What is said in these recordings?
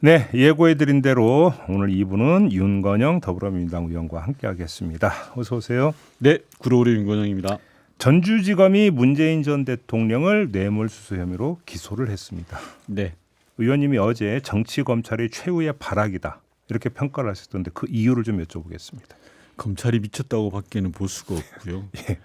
네, 예고해드린 대로 오늘 2부는 윤건영 더불어민주당 의원과 함께하겠습니다. 어서 오세요. 네, 구로우리 윤건영입니다. 전주지검이 문재인 전 대통령을 뇌물수수 혐의로 기소를 했습니다. 네, 의원님이 어제 정치검찰이 최후의 발악이다 이렇게 평가를 하셨던데 그 이유를 좀 여쭤보겠습니다. 검찰이 미쳤다고 밖에는 볼 수가 없고요. 예.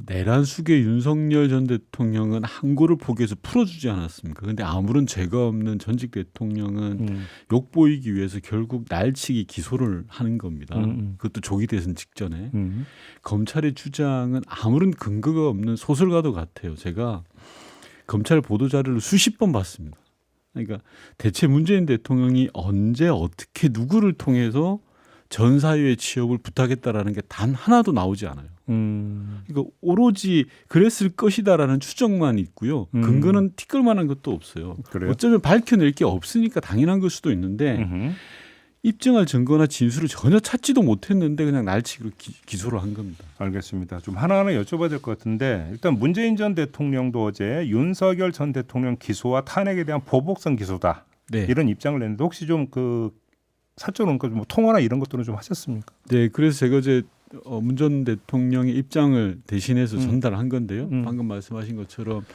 내란 수계 윤석열 전 대통령은 항고를 포기해서 풀어주지 않았습니까? 그런데 아무런 죄가 없는 전직 대통령은 욕보이기 위해서 결국 날치기 기소를 하는 겁니다. 그것도 조기 대선 직전에. 검찰의 주장은 아무런 근거가 없는 소설과도 같아요. 제가 검찰 보도자료를 수십 번 봤습니다. 그러니까 대체 문재인 대통령이 언제 어떻게 누구를 통해서 전 사유의 취업을 부탁했다라는 게 단 하나도 나오지 않아요. 그러니까 오로지 그랬을 것이다라는 추정만 있고요. 근거는 티끌만한 것도 없어요. 그래요? 어쩌면 밝혀낼 게 없으니까 당연한 걸 수도 있는데 입증할 증거나 진술을 전혀 찾지도 못했는데 그냥 날치기로 기소를 한 겁니다. 알겠습니다. 좀 하나하나 여쭤봐야 될 것 같은데 일단 문재인 전 대통령도 어제 윤석열 전 대통령 기소와 탄핵에 대한 보복성 기소다 네. 이런 입장을 냈는데 혹시 좀 그 사적으로 뭐 통화나 이런 것들은 좀 하셨습니까? 네, 그래서 제가 이제 문 전 대통령의 입장을 대신해서 전달한 건데요. 방금 말씀하신 것처럼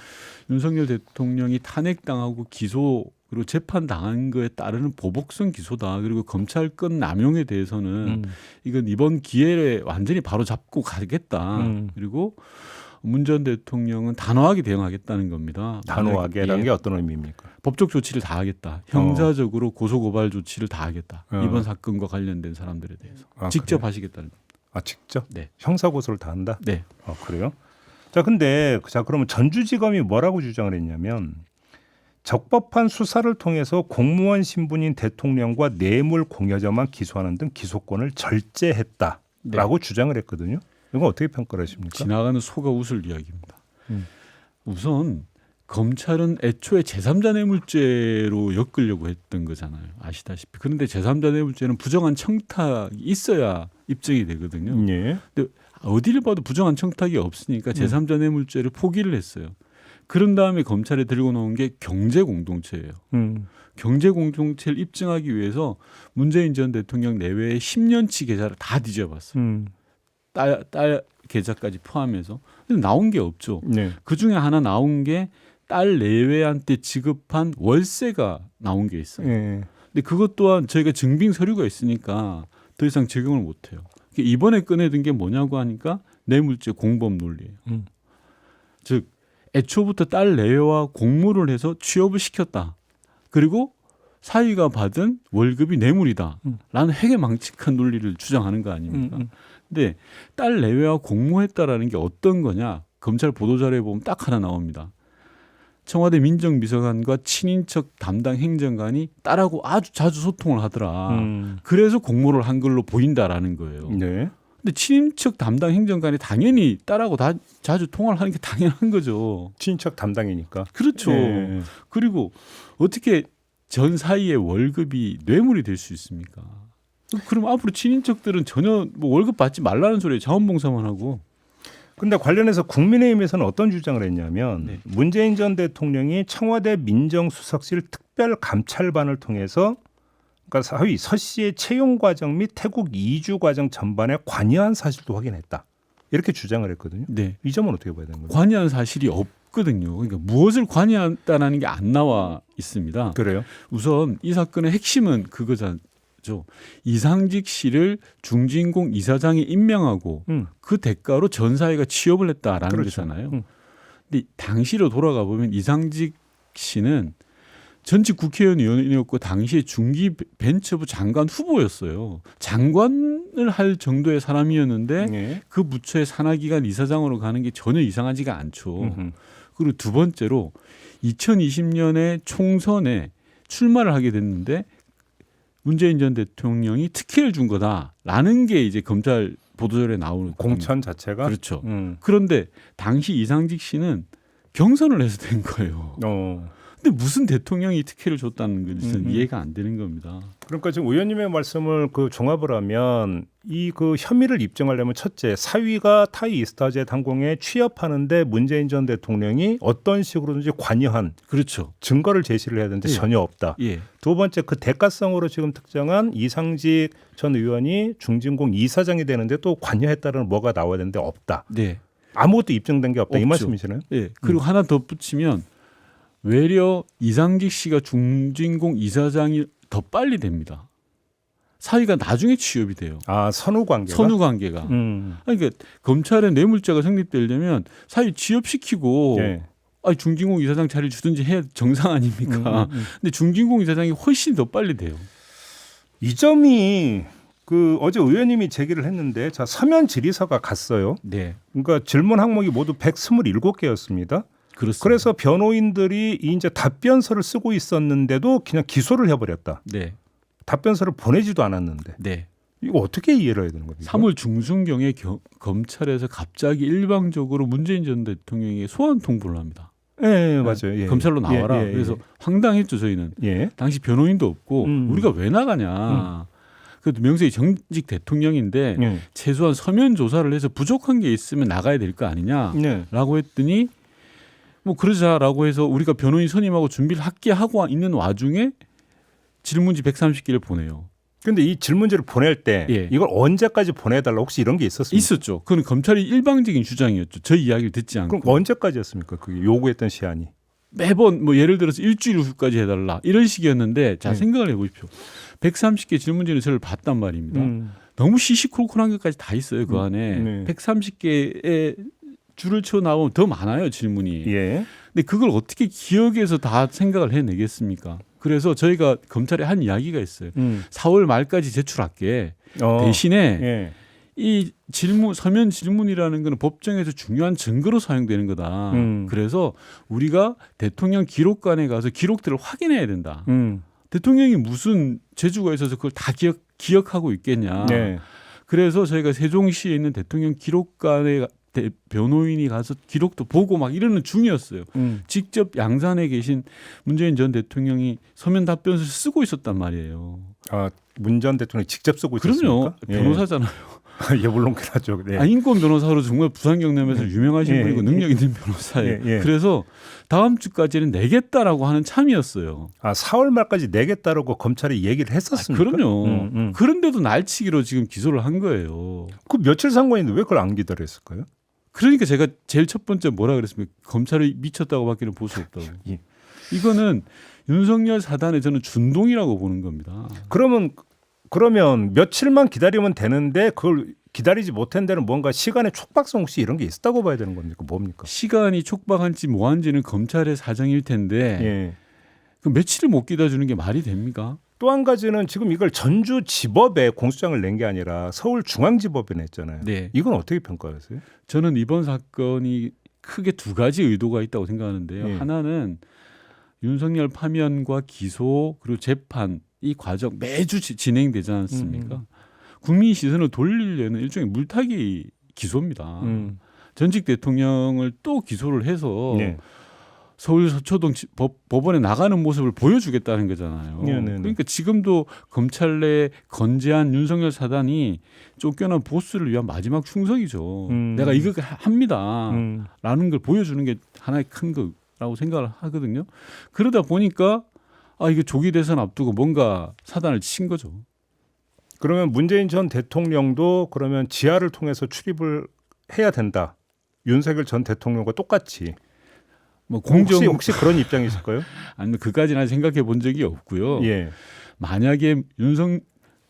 윤석열 대통령이 탄핵당하고 기소 그리고 재판당한 거에 따르는 보복성 기소다. 그리고 검찰권 남용에 대해서는 이건 이번 기회에 완전히 바로 잡고 가겠다. 그리고 문 전 대통령은 단호하게 대응하겠다는 겁니다. 단호하게라는 게 어떤 의미입니까? 법적 조치를 다 하겠다. 형사적으로 고소고발 조치를 다 하겠다. 이번 사건과 관련된 사람들에 대해서. 직접 그래요? 하시겠다는 겁니다. 아 직접? 네. 형사고소를 다 한다? 네. 그래요? 자 근데 그러면 전주지검이 뭐라고 주장을 했냐면 적법한 수사를 통해서 공무원 신분인 대통령과 뇌물 공여자만 기소하는 등 기소권을 절제했다라고 주장을 했거든요. 이건 어떻게 평가를 하십니까? 지나가는 소가 웃을 이야기입니다. 우선 검찰은 애초에 제3자 뇌물죄로 엮으려고 했던 거잖아요. 아시다시피. 그런데 제3자 뇌물죄는 부정한 청탁이 있어야 입증이 되거든요. 예. 근데 어디를 봐도 부정한 청탁이 없으니까 제3자 뇌물죄를 포기를 했어요. 그런 다음에 검찰에 들고 나온 게 경제공동체예요. 경제공동체를 입증하기 위해서 문재인 전 대통령 내외의 10년치 계좌를 다 뒤져봤어요. 딸 계좌까지 포함해서. 근데 나온 게 없죠. 네. 그중에 하나 나온 게 딸 내외한테 지급한 월세가 나온 게 있어요. 예. 근데 그것 또한 저희가 증빙 서류가 있으니까 더 이상 적용을 못해요. 이번에 꺼내든 게 뭐냐고 하니까 뇌물죄 공범 논리예요. 즉 애초부터 딸 내외와 공모를 해서 취업을 시켰다. 그리고 사위가 받은 월급이 뇌물이다. 라는 해괴망측한 논리를 주장하는 거 아닙니까? 근데 딸 내외와 공모했다라는 게 어떤 거냐? 검찰 보도자료에 보면 딱 하나 나옵니다. 청와대 민정비서관과 친인척 담당 행정관이 딸하고 아주 자주 소통을 하더라. 그래서 공모를 한 걸로 보인다라는 거예요. 네. 근데 친인척 담당 행정관이 당연히 딸하고 다 자주 통화를 하는 게 당연한 거죠. 친척 담당이니까. 그렇죠. 예. 그리고 어떻게 전 사이의 월급이 뇌물이 될 수 있습니까? 그럼 앞으로 친인척들은 전혀 뭐 월급 받지 말라는 소리에 자원봉사만 하고. 근데 관련해서 국민의힘에서는 어떤 주장을 했냐면 네. 문재인 전 대통령이 청와대 민정수석실 특별감찰반을 통해서 그러니까 사위 서 씨의 채용 과정 및 태국 이주 과정 전반에 관여한 사실도 확인했다. 이렇게 주장을 했거든요. 네. 이 점은 어떻게 봐야 되는 거죠? 관여한 사실이 없거든요. 그러니까 무엇을 관여했다는 게 안 나와 있습니다. 그래요? 우선 이 사건의 핵심은 그거죠. 이상직 씨를 중진공 이사장에 임명하고 그 대가로 전 사회가 취업을 했다라는 그렇죠. 거잖아요. 근데 당시로 돌아가 보면 이상직 씨는 전직 국회의원이었고 당시에 중기벤처부 장관 후보였어요. 장관을 할 정도의 사람이었는데 네. 그 부처의 산하기관 이사장으로 가는 게 전혀 이상하지가 않죠. 그리고 두 번째로 2020년에 총선에 출마를 하게 됐는데 문재인 전 대통령이 특혜를 준 거다라는 게 이제 검찰 보도자료에 나오는 공천 자체가 그렇죠. 그런데 당시 이상직 씨는 경선을 해서 된 거예요. 근데 무슨 대통령이 특혜를 줬다는 건지 저는 음. 이해가 안 되는 겁니다. 그러니까 지금 의원님의 말씀을 그 종합을 하면 이 그 혐의를 입증하려면 첫째 사위가 타이 이스타제 항공에 취업하는데 문재인 전 대통령이 어떤 식으로든지 관여한 그렇죠. 증거를 제시를 해야 되는데 예. 전혀 없다. 예. 두 번째 그 대가성으로 지금 특정한 이상직 전 의원이 중진공 이사장이 되는데 또 관여했다는 뭐가 나와야 되는데 없다. 네. 아무것도 입증된 게 없다. 이 없죠. 말씀이시나요? 예. 그리고 하나 더 붙이면 외려 이상직 씨가 중진공 이사장이 더 빨리 됩니다. 사위가 나중에 취업이 돼요. 아 선후 관계가. 선후 관계가. 그러니까 검찰의 뇌물죄가 성립되려면 사위 취업시키고 예. 중진공 이사장 자리를 주든지 해야 정상 아닙니까? 근데 중진공 이사장이 훨씬 더 빨리 돼요. 이 점이 그 어제 의원님이 제기를 했는데 자 서면 질의서가 갔어요. 네. 그러니까 질문 항목이 모두 127개였습니다. 그렇습니다. 그래서 변호인들이 이제 답변서를 쓰고 있었는데도 그냥 기소를 해버렸다. 네. 답변서를 보내지도 않았는데 네. 이거 어떻게 이해를 해야 되는 겁니까? 3월 중순경에 검찰에서 갑자기 일방적으로 문재인 전 대통령에게 소환 통보를 합니다. 예, 맞아요. 예. 검찰로 나와라. 예, 예, 그래서 예. 황당했죠 저희는. 예. 당시 변호인도 없고 우리가 왜 나가냐. 그래도 명색이 정직 대통령인데 예. 최소한 서면 조사를 해서 부족한 게 있으면 나가야 될 거 아니냐라고 예. 했더니 뭐 그러자라고 해서 우리가 변호인 선임하고 준비를 할게 하고 있는 와중에 질문지 130개를 보내요. 근데 이 질문지를 보낼 때 예. 이걸 언제까지 보내달라 혹시 이런 게 있었습니까? 있었죠. 그건 검찰이 일방적인 주장이었죠. 저희 이야기를 듣지 않고. 그럼 언제까지였습니까? 그게 요구했던 시한이. 매번 뭐 예를 들어서 일주일 후까지 해달라 이런 식이었는데 자 네. 생각을 해보십시오. 130개 질문지는 저를 봤단 말입니다. 너무 시시콜콜한 것까지 다 있어요 그 안에. 네. 130개의 줄을 쳐 나오면 더 많아요 질문이. 예. 근데 그걸 어떻게 기억해서 다 생각을 해내겠습니까? 그래서 저희가 검찰에 한 이야기가 있어요. 4월 말까지 제출할게. 대신에 예. 이 질문 서면 질문이라는 것은 법정에서 중요한 증거로 사용되는 거다. 그래서 우리가 대통령 기록관에 가서 기록들을 확인해야 된다. 대통령이 무슨 재주가 있어서 그걸 다 기억하고 있겠냐. 네. 그래서 저희가 세종시에 있는 대통령 기록관에 변호인이 가서 기록도 보고 막 이러는 중이었어요. 직접 양산에 계신 문재인 전 대통령이 서면 답변서를 쓰고 있었단 말이에요. 아, 문 전 대통령이 직접 쓰고 그럼요. 있었습니까? 변호사잖아요. 예, 물론 그렇죠. 네. 인권 변호사로 정말 부산 경남에서 유명하신 예, 분이고 예. 능력 있는 변호사예요. 예, 예. 그래서 다음 주까지는 내겠다라고 하는 참이었어요. 아, 4월 말까지 내겠다라고 검찰이 얘기를 했었습니까? 그럼요. 그런데도 날치기로 지금 기소를 한 거예요. 그 며칠 상관인데 왜 그걸 안 기다렸을까요? 그러니까 제가 제일 첫 번째 뭐라 그랬습니까? 검찰이 미쳤다고밖에는 볼 수 없다고. 예. 이거는 윤석열 사단의 저는 준동이라고 보는 겁니다. 그러면 며칠만 기다리면 되는데 그걸 기다리지 못한 데는 뭔가 시간의 촉박성 혹시 이런 게 있었다고 봐야 되는 겁니까? 뭡니까? 시간이 촉박한지 뭐한지는 검찰의 사정일 텐데 예. 그 며칠을 못 기다려주는 게 말이 됩니까? 또 한 가지는 지금 이걸 전주지법에 공소장을 낸 게 아니라 서울중앙지법에 냈잖아요. 네. 이건 어떻게 평가하세요? 저는 이번 사건이 크게 두 가지 의도가 있다고 생각하는데요. 예. 하나는 윤석열 파면과 기소 그리고 재판 이 과정 매주 진행되지 않습니까? 국민 시선을 돌리려는 일종의 물타기 기소입니다. 전직 대통령을 또 기소를 해서 네. 서울 서초동 법원에 나가는 모습을 보여주겠다는 거잖아요. 네네네. 그러니까 지금도 검찰 내 건재한 윤석열 사단이 쫓겨난 보스를 위한 마지막 충성이죠. 내가 이거 합니다. 라는 걸 보여주는 게 하나의 큰 거라고 생각을 하거든요. 그러다 보니까 이게 조기 대선 앞두고 뭔가 사단을 친 거죠. 그러면 문재인 전 대통령도 그러면 지하를 통해서 출입을 해야 된다. 윤석열 전 대통령과 똑같이. 뭐 공정 혹시 그런 입장이실까요? 아니 그까지는 생각해 본 적이 없고요. 예. 만약에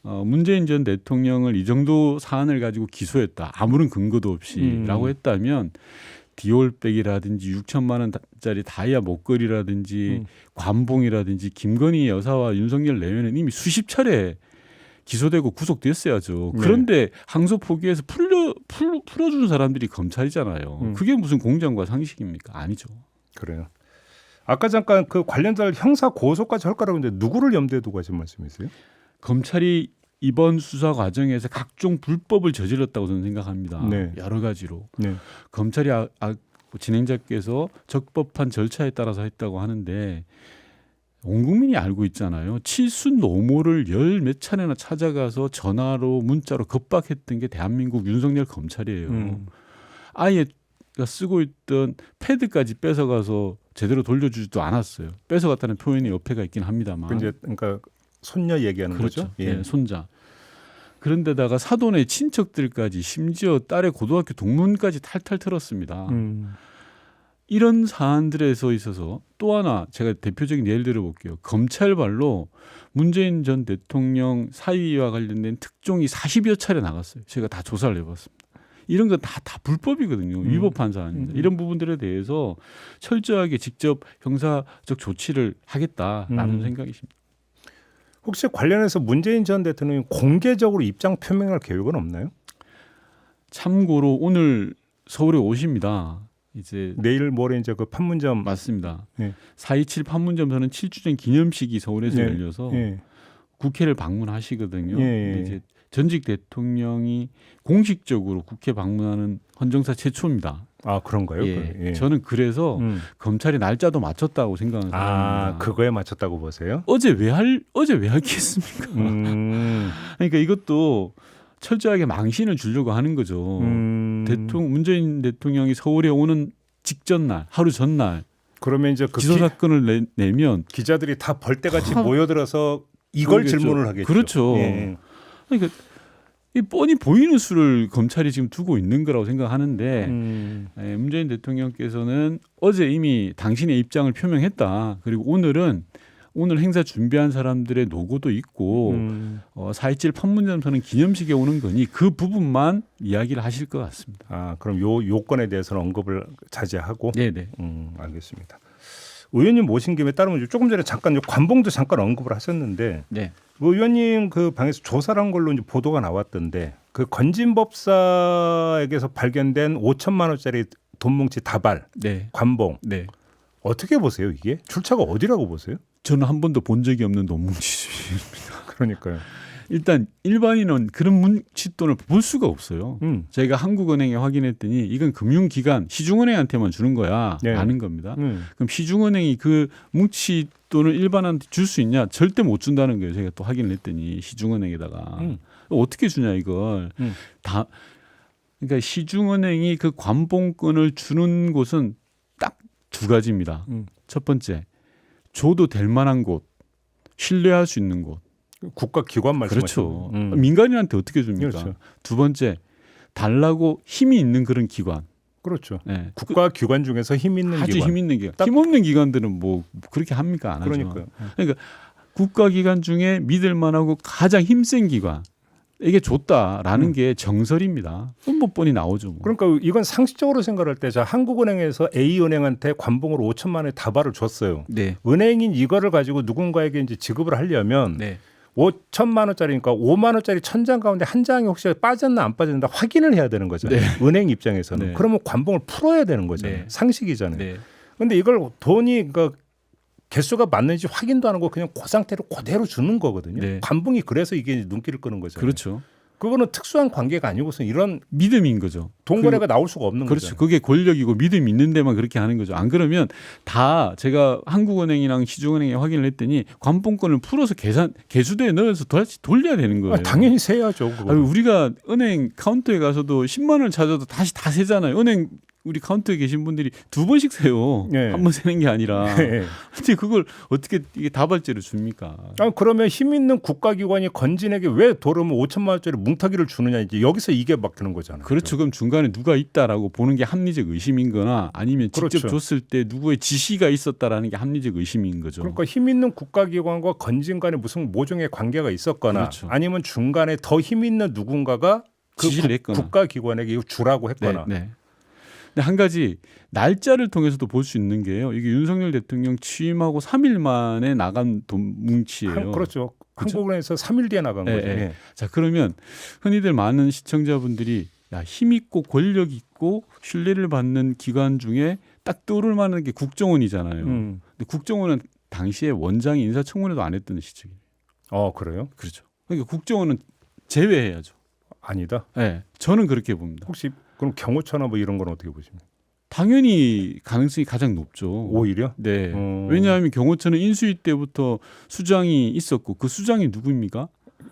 문재인 전 대통령을 이 정도 사안을 가지고 기소했다. 아무런 근거도 없이라고 했다면 디올백이라든지 6천만 원짜리 다이아 목걸이라든지 관봉이라든지 김건희 여사와 윤석열 내외는 이미 수십 차례 기소되고 구속됐어야죠. 네. 그런데 항소 포기해서 풀어준 사람들이 검찰이잖아요. 그게 무슨 공정과 상식입니까? 아니죠. 그래요. 아까 잠깐 그 관련자 형사 고소까지 할 거라고 했는데 누구를 염두에 두고 하신 말씀이세요? 검찰이 이번 수사 과정에서 각종 불법을 저질렀다고 저는 생각합니다. 네. 여러 가지로. 네. 검찰이 진행자께서 적법한 절차에 따라서 했다고 하는데 온 국민이 알고 있잖아요. 칠순 노모를 열 몇 차례나 찾아가서 전화로 문자로 겁박했던 게 대한민국 윤석열 검찰이에요. 아예 쓰고 있던 패드까지 뺏어가서 제대로 돌려주지도 않았어요. 뺏어갔다는 표현이 옆에가 있긴 합니다만. 그러니까 손녀 얘기하는 그렇죠. 거죠. 예, 손자. 그런데다가 사돈의 친척들까지 심지어 딸의 고등학교 동문까지 탈탈 털었습니다. 이런 사안들에서 있어서 또 하나 제가 대표적인 예를 들어볼게요. 검찰발로 문재인 전 대통령 사위와 관련된 특종이 40여 차례 나갔어요. 제가 다 조사를 해봤습니다. 이런 건 다 불법이거든요. 위법한 사안입니다. 이런 부분들에 대해서 철저하게 직접 형사적 조치를 하겠다라는 생각이십니다. 혹시 관련해서 문재인 전 대통령이 공개적으로 입장 표명할 계획은 없나요? 참고로 오늘 서울에 오십니다. 이제 내일 모레 이제 그 판문점 맞습니다. 예. 4.27 판문점에서는 7주년 기념식이 서울에서 예. 열려서 예. 국회를 방문하시거든요. 예. 근데 이제 전직 대통령이 공식적으로 국회 방문하는 헌정사 최초입니다. 아 그런가요? 예. 예. 저는 그래서 검찰이 날짜도 맞췄다고 생각하는 사람입니다. 그거에 맞췄다고 보세요? 어제 왜 하겠습니까? 그러니까 이것도 철저하게 망신을 주려고 하는 거죠. 문재인 대통령이 서울에 오는 직전 날, 하루 전날 그러면 이제 그 기소 사건을 내면 기자들이 다 벌떼같이 모여들어서 이걸 그러겠죠. 질문을 하겠죠. 그렇죠. 예. 그러니까 이 뻔히 보이는 수를 검찰이 지금 두고 있는 거라고 생각하는데 문재인 대통령께서는 어제 이미 당신의 입장을 표명했다. 그리고 오늘 행사 준비한 사람들의 노고도 있고 4.27 판문점에서는 기념식에 오는 거니 그 부분만 이야기를 하실 것 같습니다. 아 그럼 요 요건에 대해서는 언급을 자제하고. 네네. 알겠습니다. 의원님 모신 김에 따르면 조금 전에 잠깐 관봉도 잠깐 언급을 하셨는데 네. 의원님 그 방에서 조사를 한 걸로 이제 보도가 나왔던데 그 건진법사에게서 발견된 5천만 원짜리 돈뭉치 다발, 네. 관봉 네. 어떻게 보세요 이게? 출처가 어디라고 보세요? 저는 한 번도 본 적이 없는 돈뭉치입니다. 그러니까요. 일단 일반인은 그런 뭉칫돈을 볼 수가 없어요. 저희가 한국은행에 확인했더니 이건 금융기관 시중은행한테만 주는 거야 라는 겁니다. 그럼 시중은행이 그 뭉칫돈을 일반한테 줄 수 있냐? 절대 못 준다는 거예요. 저희가 또 확인을 했더니 시중은행에다가 어떻게 주냐 이걸 다 그러니까 시중은행이 그 관봉권을 주는 곳은 딱 두 가지입니다. 첫 번째 줘도 될 만한 곳, 신뢰할 수 있는 곳. 국가기관 그렇죠. 말씀하시죠. 민간인한테 어떻게 줍니까? 그렇죠. 두 번째 달라고 힘이 있는 그런 기관. 그렇죠. 네. 국가기관 중에서 힘 있는 아주 기관. 힘 있는 기관. 힘 없는 기관들은 뭐 그렇게 합니까? 안 하죠. 그러니까요. 그러니까 국가기관 중에 믿을 만하고 가장 힘센 기관. 이게 줬다라는 게 정설입니다. 뭐 뻔히 나오죠. 뭐. 그러니까 이건 상식적으로 생각할 때 자 한국은행에서 A은행한테 관봉으로 5천만 원의 다발을 줬어요. 네. 은행인 이거를 가지고 누군가에게 이제 지급을 하려면 네. 5천만 원짜리니까 5만 원짜리 1,000장 가운데 한 장이 혹시 빠졌나 안 빠졌나 확인을 해야 되는 거잖아요. 네. 은행 입장에서는. 네. 그러면 관봉을 풀어야 되는 거잖아요. 네. 상식이잖아요. 네. 그런데 이걸 돈이 그러니까 개수가 맞는지 확인도 안 하고 그냥 그 상태로 그대로 주는 거거든요. 네. 관봉이 그래서 이게 눈길을 끄는 거잖아요. 그렇죠. 그거는 특수한 관계가 아니고서 이런 믿음인 거죠. 돈거래가 나올 수가 없는 그렇죠. 거잖아요. 그게 권력이고 믿음이 있는 데만 그렇게 하는 거죠. 안 그러면 다 제가 한국은행이랑 시중은행에 확인을 했더니 관봉권을 풀어서 개수대에 넣어서 다시 돌려야 되는 거예요. 당연히 세야죠. 아니, 우리가 은행 카운터에 가서도 10만 원을 찾아도 다시 다 세잖아요. 은행 우리 카운터에 계신 분들이 두 번씩 세요. 네. 한 번 세는 게 아니라. 네. 근데 그걸 어떻게 이게 다발제로 줍니까? 그러면 힘 있는 국가기관이 건진에게 왜 도르면 5천만 원짜리 뭉타기를 주느냐 이제 여기서 이게 막히는 거잖아요. 그렇죠. 그럼 중간에 누가 있다라고 보는 게 합리적 의심인거나 아니면 직접 그렇죠. 줬을 때 누구의 지시가 있었다라는 게 합리적 의심인 거죠. 그러니까 힘 있는 국가기관과 건진 간에 무슨 모종의 관계가 있었거나 그렇죠. 아니면 중간에 더 힘 있는 누군가가 그 지시를 했거나. 국가기관에게 이거 주라고 했거나. 네. 근데 한 가지 날짜를 통해서도 볼 수 있는 게요. 이게 윤석열 대통령 취임하고 3일 만에 나간 돈 뭉치예요. 그렇죠. 그렇죠? 한국은행에서 3일 뒤에 나간 거죠. 네. 예. 자, 그러면 흔히들 많은 시청자분들이 야, 힘 있고 권력 있고 신뢰를 받는 기관 중에 딱 떠오를 만한 게 국정원이잖아요. 근데 국정원은 당시에 원장이 인사청문회도 안 했던 시점이에요. 그래요? 그렇죠. 그러니까 국정원은 제외해야죠. 아니다. 네, 저는 그렇게 봅니다. 혹시 그럼 경호처나 뭐 이런 건 어떻게 보십니까? 당연히 가능성이 가장 높죠. 오히려. 네. 왜냐하면 경호처는 인수위 때부터 수장이 있었고 그 수장이 누구입니까?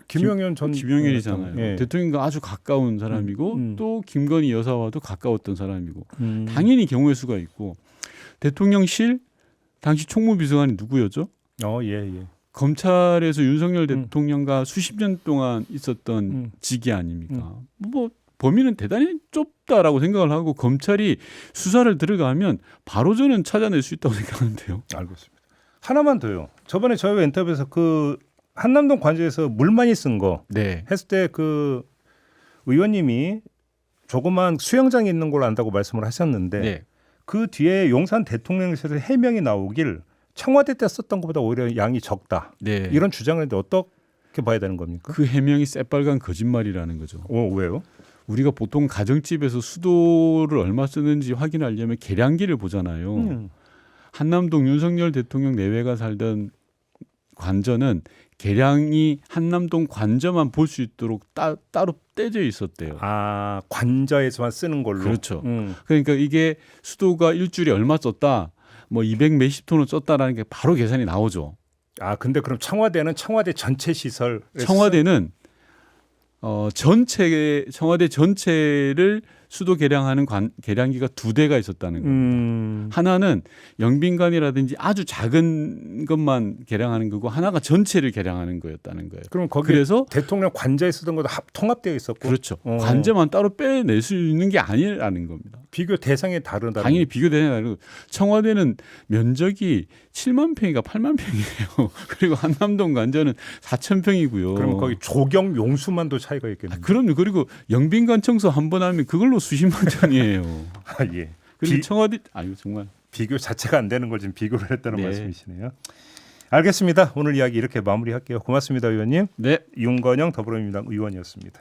김영현 전 김영현이잖아요. 예. 대통령과 아주 가까운 사람이고 또 김건희 여사와도 가까웠던 사람이고 당연히 경우의 수가 있고 대통령실 당시 총무비서관이 누구였죠? 예. 검찰에서 윤석열 대통령과 수십 년 동안 있었던 직위 아닙니까? 뭐 범위는 대단히 좁다라고 생각을 하고 검찰이 수사를 들어가면 바로 저는 찾아낼 수 있다고 생각하는데요. 알겠습니다. 하나만 더요. 저번에 저희 인터뷰에서 그 한남동 관저에서 물 많이 쓴 거 네. 했을 때 그 의원님이 조그만 수영장이 있는 걸로 안다고 말씀을 하셨는데 네. 그 뒤에 용산 대통령실에서 해명이 나오길 청와대 때 썼던 것보다 오히려 양이 적다. 네. 이런 주장을 했는데 어떻게 봐야 되는 겁니까? 그 해명이 새빨간 거짓말이라는 거죠. 왜요? 우리가 보통 가정집에서 수도를 얼마 쓰는지 확인하려면 계량기를 보잖아요. 한남동 윤석열 대통령 내외가 살던 관저는 계량이 한남동 관저만 볼 수 있도록 따로 떼져 있었대요. 아, 관저에서만 쓰는 걸로. 그렇죠. 그러니까 이게 수도가 일주일에 얼마 썼다, 뭐 200 몇십 톤을 썼다라는 게 바로 계산이 나오죠. 아, 근데 그럼 청와대는 청와대 전체 시설. 청와대는 청와대 전체를 수도 계량하는 계량기가 2대가 있었다는 겁니다. 하나는 영빈관이라든지 아주 작은 것만 계량하는 거고 하나가 전체를 계량하는 거였다는 거예요. 그럼 거기 그래서 대통령 관저에 쓰던 것도 통합되어 있었고. 그렇죠. 관저만 따로 빼낼 수 있는 게 아니라는 겁니다. 비교 대상이 다르다. 당연히 비교되는 다르고 청와대는 면적이 7만 평이가 8만 평이에요. 그리고 한남동 관저는 4천 평이고요. 그럼 거기 조경 용수만도 차이가 있겠네요. 그럼요. 그리고 영빈관 청소 한 번 하면 그걸로 수십만 천이에요. 아, 예. 그리고 청와대 이거 정말 비교 자체가 안 되는 걸 지금 비교를 했다는 네. 말씀이시네요. 알겠습니다. 오늘 이야기 이렇게 마무리할게요. 고맙습니다, 의원님. 네. 윤건영 더불어민주당 의원이었습니다.